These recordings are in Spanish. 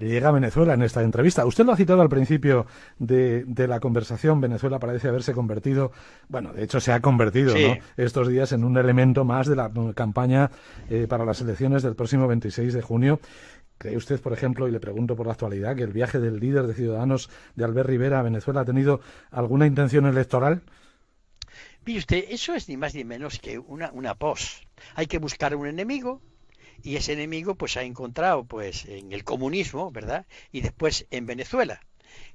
que llega a Venezuela en esta entrevista. Usted lo ha citado al principio de la conversación. Venezuela parece haberse convertido, bueno, de hecho se ha convertido, Sí. ¿no?, estos días en un elemento más de la campaña para las elecciones del próximo 26 de junio. ¿Cree usted, por ejemplo, y le pregunto por la actualidad, que el viaje del líder de Ciudadanos, de Albert Rivera, a Venezuela ha tenido alguna intención electoral? Mire usted, eso es ni más ni menos que una pos. Hay que buscar un enemigo y ese enemigo pues se ha encontrado pues en el comunismo, ¿verdad? Y después en Venezuela.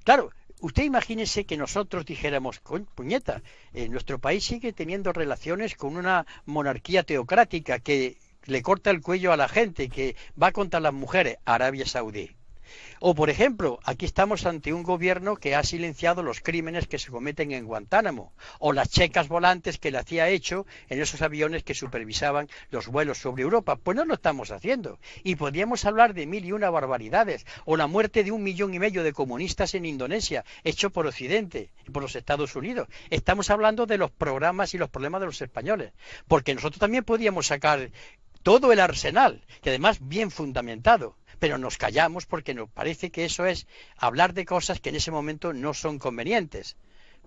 Claro, usted imagínese que nosotros dijéramos, puñeta, nuestro país sigue teniendo relaciones con una monarquía teocrática que le corta el cuello a la gente, que va contra las mujeres, Arabia Saudí. O, por ejemplo, aquí estamos ante un gobierno que ha silenciado los crímenes que se cometen en Guantánamo, o las checas volantes que le hacía hecho en esos aviones que supervisaban los vuelos sobre Europa. Pues no lo estamos haciendo. Y podríamos hablar de 1001 barbaridades, o la muerte de 1,5 millones de comunistas en Indonesia, hecho por Occidente y por los Estados Unidos. Estamos hablando de los programas y los problemas de los españoles, porque nosotros también podríamos sacar todo el arsenal, y además bien fundamentado, pero nos callamos porque nos parece que eso es hablar de cosas que en ese momento no son convenientes.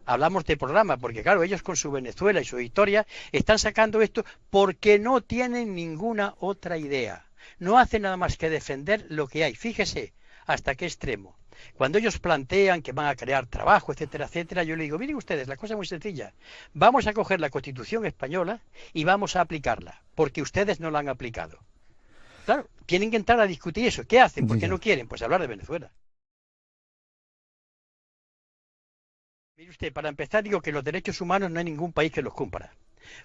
Hablamos de programa, porque claro, ellos con su Venezuela y su historia están sacando esto porque no tienen ninguna otra idea. No hacen nada más que defender lo que hay. Fíjese hasta qué extremo. Cuando ellos plantean que van a crear trabajo, etcétera, etcétera, yo le digo, miren ustedes, la cosa es muy sencilla. Vamos a coger la Constitución española y vamos a aplicarla, porque ustedes no la han aplicado. Claro, tienen que entrar a discutir eso. ¿Qué hacen? ¿Por qué no quieren? Pues hablar de Venezuela. Mire usted, para empezar digo que los derechos humanos no hay ningún país que los cumpla.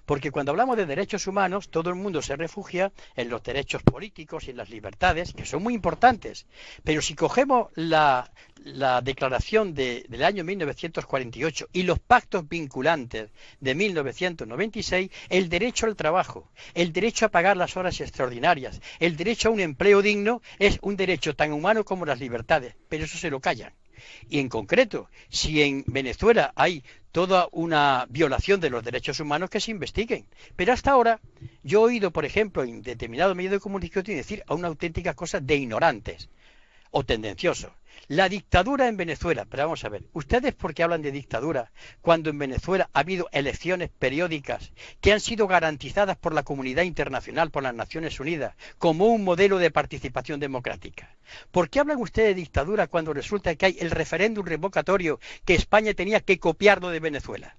Porque cuando hablamos de derechos humanos, todo el mundo se refugia en los derechos políticos y en las libertades, que son muy importantes. Pero si cogemos la declaración del año 1948 y los pactos vinculantes de 1996, el derecho al trabajo, el derecho a pagar las horas extraordinarias, el derecho a un empleo digno, es un derecho tan humano como las libertades. Pero eso se lo callan. Y en concreto, si en Venezuela hay toda una violación de los derechos humanos, que se investiguen. Pero hasta ahora yo he oído, por ejemplo, en determinado medio de comunicación decir a una auténtica cosa de ignorantes o tendenciosos. La dictadura en Venezuela, pero vamos a ver, ¿ustedes por qué hablan de dictadura cuando en Venezuela ha habido elecciones periódicas que han sido garantizadas por la comunidad internacional, por las Naciones Unidas, como un modelo de participación democrática? ¿Por qué hablan ustedes de dictadura cuando resulta que hay el referéndum revocatorio que España tenía que copiarlo de Venezuela?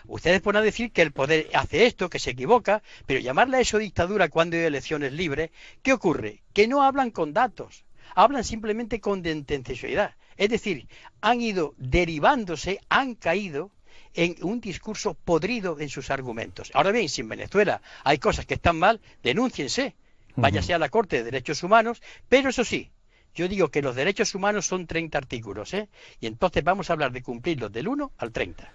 Ustedes pueden decir que el poder hace esto, que se equivoca, pero llamarle a eso dictadura cuando hay elecciones libres, ¿qué ocurre? Que no hablan con datos. Hablan simplemente con tendenciosidad. Es decir, han ido derivándose, han caído en un discurso podrido en sus argumentos. Ahora bien, si en Venezuela hay cosas que están mal, denúnciense. Váyase a la Corte de Derechos Humanos, pero eso sí, yo digo que los derechos humanos son 30 artículos, y entonces vamos a hablar de cumplirlos del 1 al 30.